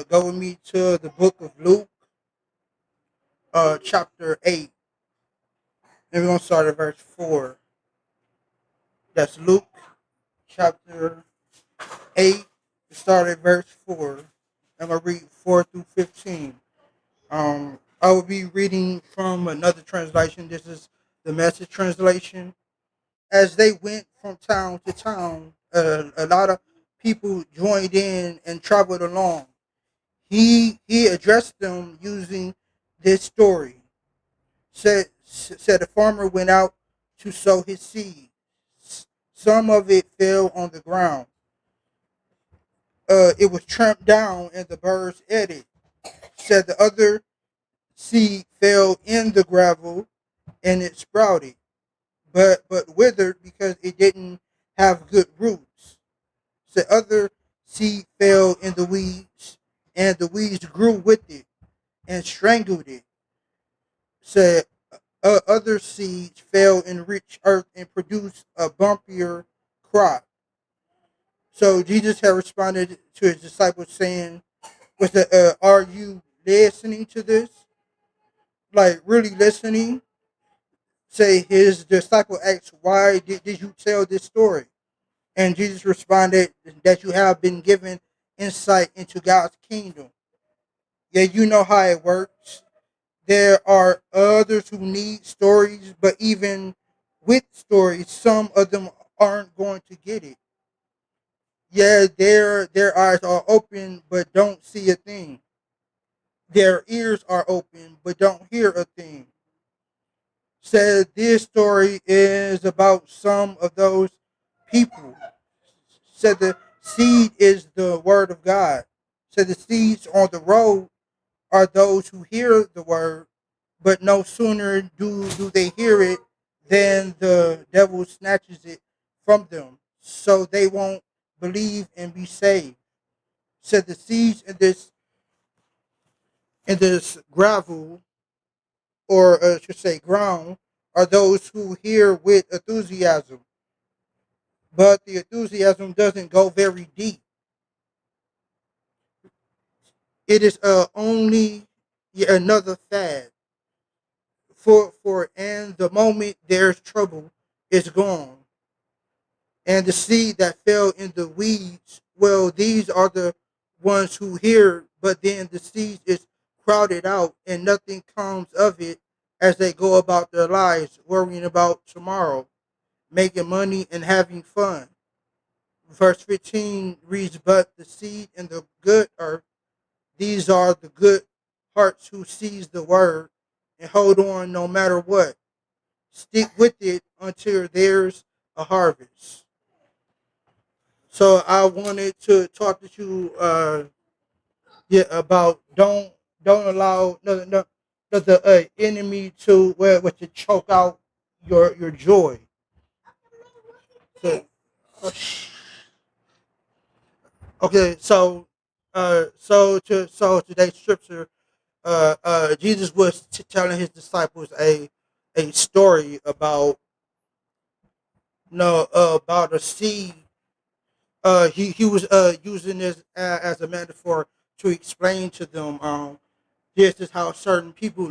go with me to the book of Luke, chapter 8. And we're going to start at verse 4. That's Luke, chapter 8. Start at verse 4. I'm going to read 4 through 15. I will be reading from another translation. This is the Message translation. As they went from town to town, a lot of people joined in and traveled along. He addressed them using this story. Said a farmer went out to sow his seed. Some of it fell on the ground. It was tramped down and the birds ate it. Said the other seed fell in the gravel and it sprouted, but withered because it didn't have good roots. Said other seed fell in the weeds and the weeds grew with it and strangled it. Said other seeds fell in rich earth and produced a bumpier crop. So Jesus had responded to his disciples saying, are you listening to this? Like, really listening? Say, his disciple asked, why did you tell this story? And Jesus responded that you have been given insight into God's kingdom. Yeah, you know how it works. There are others who need stories, but even with stories, some of them aren't going to get it. Yeah, their eyes are open but don't see a thing. Their ears are open but don't hear a thing. Said this story is about some of those people. Said the seed is the word of God. Said the seeds on the road are those who hear the word, but no sooner do they hear it than the devil snatches it from them, so they won't believe and be saved. Said the seeds in this gravel, or I should say ground, are those who hear with enthusiasm, but the enthusiasm doesn't go very deep. It is only another fad. For and the moment there's trouble, it's gone. And the seed that fell in the weeds, well, these are the ones who hear, but then the seed is crowded out and nothing comes of it as they go about their lives, worrying about tomorrow, making money and having fun. Verse 15 reads, but the seed in the good earth, these are the good hearts who seize the word and hold on no matter what. Stick with it until there's a harvest. So I wanted to talk to you, about don't allow the enemy to to choke out your joy. So, okay, so today's scripture, Jesus was telling his disciples a story about no about a seed. He was using this as a metaphor to explain to them, this is how certain people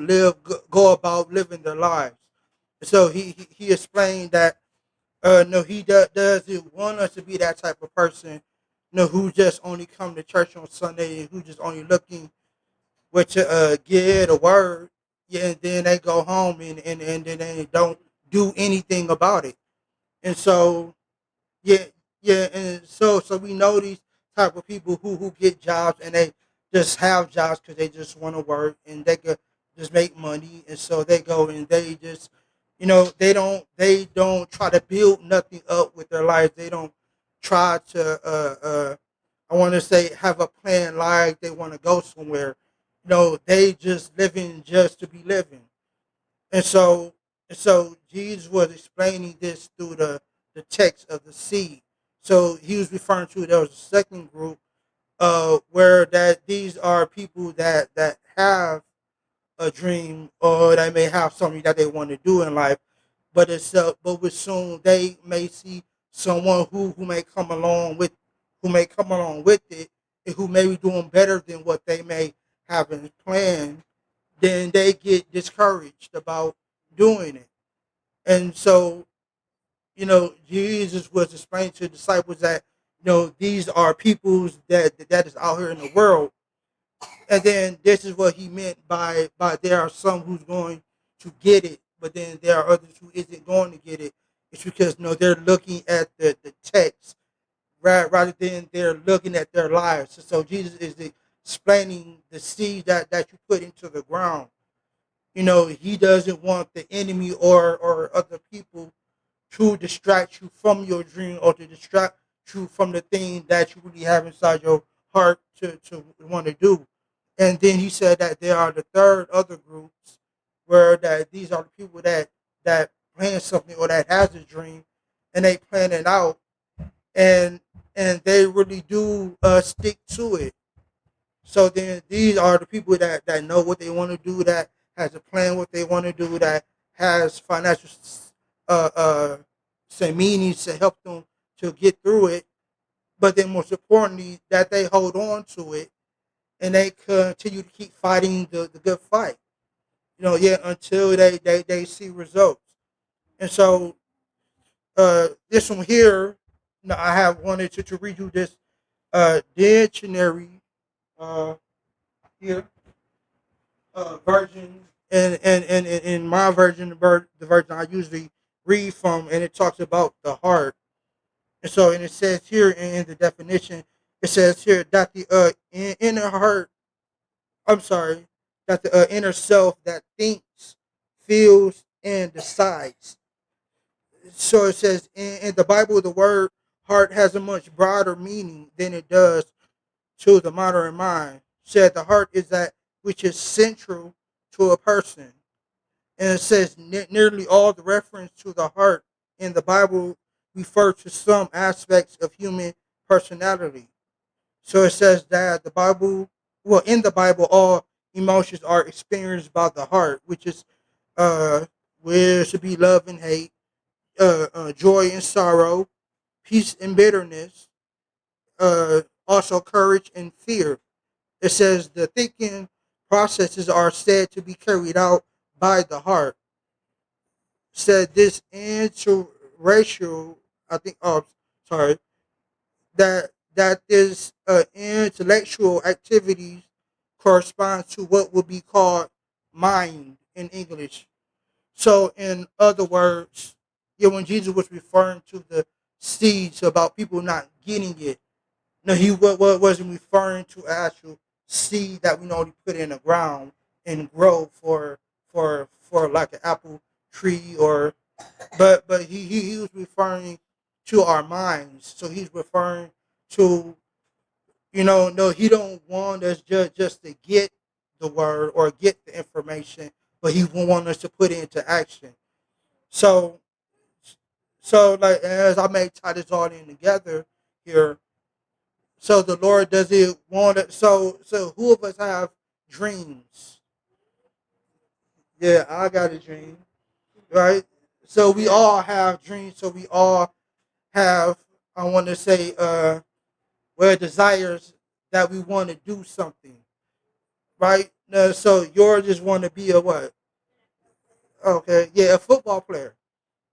go about living their lives. So he explained that, no, he doesn't want us to be that type of person, no, who just only come to church on Sunday and who just only looking what to get a word, yeah, and then they go home and then they don't do anything about it. And so, yeah, yeah, and so we know these type of people who get jobs and they just have jobs because they just want to work and they could just make money, and so they go and they just, they don't try to build nothing up with their lives. They don't try to I want to say have a plan like they want to go somewhere. They just living just to be living. And so Jesus was explaining this through the text of the seed. So he was referring to there was a second group, where that these are people that have a dream, or they may have something that they want to do in life, but with soon they may see someone who may come along with it, who may be doing better than what they may have in plan, then they get discouraged about doing it. And so, Jesus was explaining to the disciples that, these are peoples that is out here in the world. And then this is what he meant by there are some who's going to get it, but then there are others who isn't going to get it. It's because they're looking at the text rather than they're looking at their lives. So Jesus is explaining the seed that you put into the ground. He doesn't want the enemy or other people to distract you from your dream or to distract you from the thing that you really have inside your heart to want to do. And then he said that there are the third other groups where that these are the people that plan something or that has a dream and they plan it out and they really do stick to it. So then these are the people that know what they want to do, that has a plan what they want to do, that has financial uh, uh, say meanings to help them to get through it. But then most importantly, that they hold on to it and they continue to keep fighting the good fight. Until they see results. And so this one here, I have wanted to read you this dictionary uh, here version, and in my version, the version I usually read from, and it talks about the heart. And so, and it says here in the definition, it says here that the inner heart, I'm sorry, that the inner self that thinks, feels, and decides. So it says in the Bible, the word heart has a much broader meaning than it does to the modern mind. Said the heart is that which is central to a person. And it says nearly all the reference to the heart in the Bible refer to some aspects of human personality. So it says that in the Bible, all emotions are experienced by the heart, which is uh, where should be love and hate, joy and sorrow, peace and bitterness, also courage and fear. It says the thinking processes are said to be carried out by the heart. Said this interracial, I think. Oh, sorry. That is intellectual activities corresponds to what would be called mind in English. So, in other words, when Jesus was referring to the seeds about people not getting it, no, he wasn't referring to actual seed that we normally put in the ground and grow for like an apple tree or but he was referring to our minds. So he's referring to no, he don't want us just to get the word or get the information, but he want us to put it into action. So like as I may tie this all in together here, so the Lord doesn't want it. So who of us have dreams? Yeah, I got a dream, right? So we all have dreams. So we all have, I want to say, desires that we want to do something, right? So yours just want to be a what? Okay, yeah, a football player.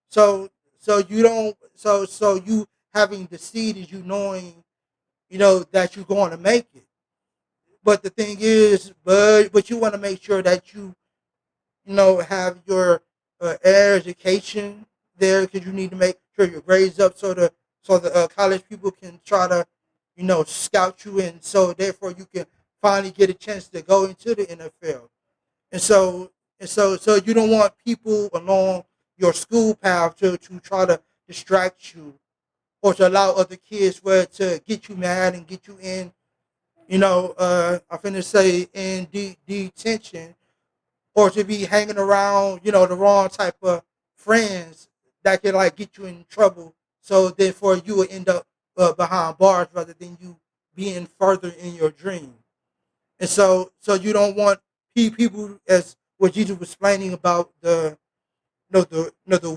So you don't. So you having the seed is you knowing, that you're going to make it. But the thing is, but you want to make sure that you have your education there because you need to make sure your grades up so the college people can try to scout you in so therefore you can finally get a chance to go into the NFL. And so you don't want people along your school path to try to distract you or to allow other kids to get you mad and get you in I'm finna say in detention or to be hanging around, the wrong type of friends that can like get you in trouble. So therefore, you will end up behind bars rather than you being further in your dream. And so you don't want people as what Jesus was explaining about the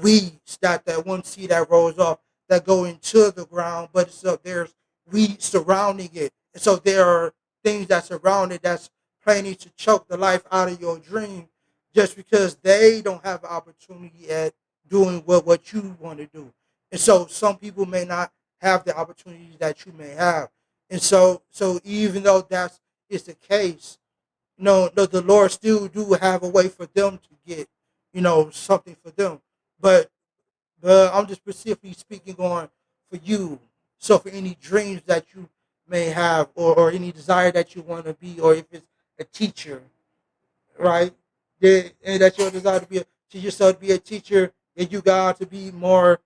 weeds that one seed that rolls off that go into the ground, but there's weeds surrounding it, And so there are things that's around it that's planning to choke the life out of your dream just because they don't have the opportunity at doing what you want to do. And so some people may not have the opportunities that you may have. And so even though that's is the case, no, the Lord still do have a way for them to get, something for them. But I'm just specifically speaking on for you. So for any dreams that you may have, or any desire that you want to be, or if it's a teacher, right? And that's your desire to teach yourself to be a teacher, and you got to be more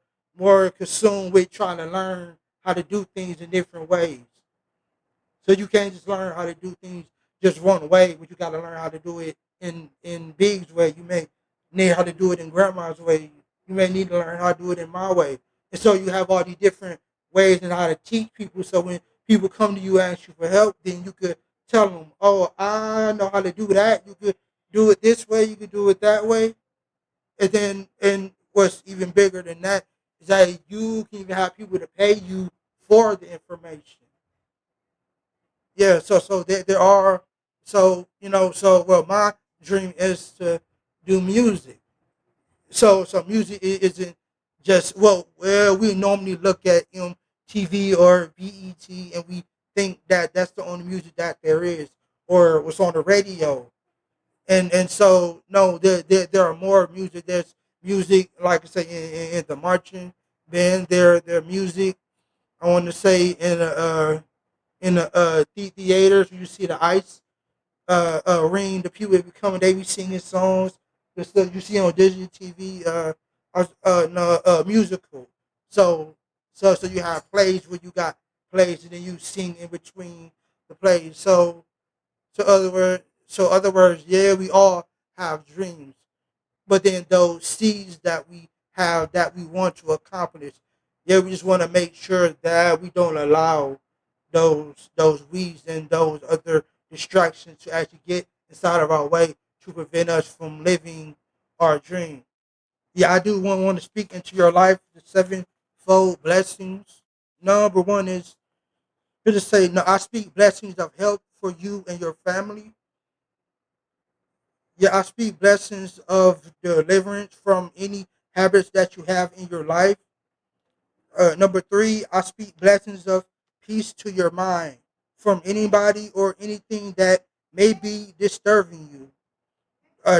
consumed with trying to learn how to do things in different ways. So you can't just learn how to do things just one way, but you got to learn how to do it in Big's way. You may need how to do it in Grandma's way. You may need to learn how to do it in my way. And so you have all these different ways and how to teach people. So when people come to you and ask you for help, then you could tell them, "Oh, I know how to do that. You could do it this way. You could do it that way." And what's even bigger than that is that you can even have people to pay you for the information. Yeah, so there are, so well, my dream is to do music. So music isn't just, well, we normally look at MTV or BET, and we think that that's the only music that there is, or what's on the radio. And so no, there are more music. There's music, like I say, in the marching band. There music, I want to say, in the theaters. You see the ice ring, the people be coming, they be singing songs. The stuff you see on digital TV, no, musical. So so you have plays where you got plays, and then you sing in between the plays. So other words, yeah, we all have dreams, but then those seeds that we have that we want to accomplish, yeah, we just want to make sure that we don't allow those weeds and those other distractions to actually get inside of our way to prevent us from living our dream. Yeah, I do want to speak into your life the sevenfold blessings. Number one is to say, no, I speak blessings of health for you and your family. Yeah, I speak blessings of deliverance from any habits that you have in your life. Number three, I speak blessings of peace to your mind from anybody or anything that may be disturbing you.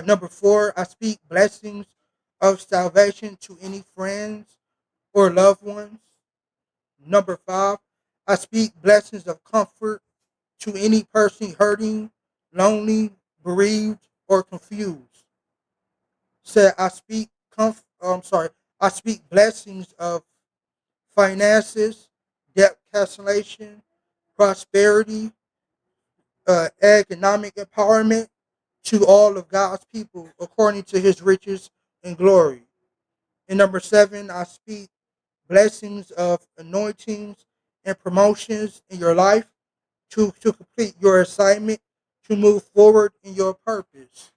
Number four, I speak blessings of salvation to any friends or loved ones. Number five, I speak blessings of comfort to any person hurting, lonely, bereaved, or confused. Said I speak I speak blessings of finances, debt cancellation, prosperity, economic empowerment to all of God's people according to his riches and glory. And number seven, I speak blessings of anointings and promotions in your life to complete your assignment, to move forward in your purpose.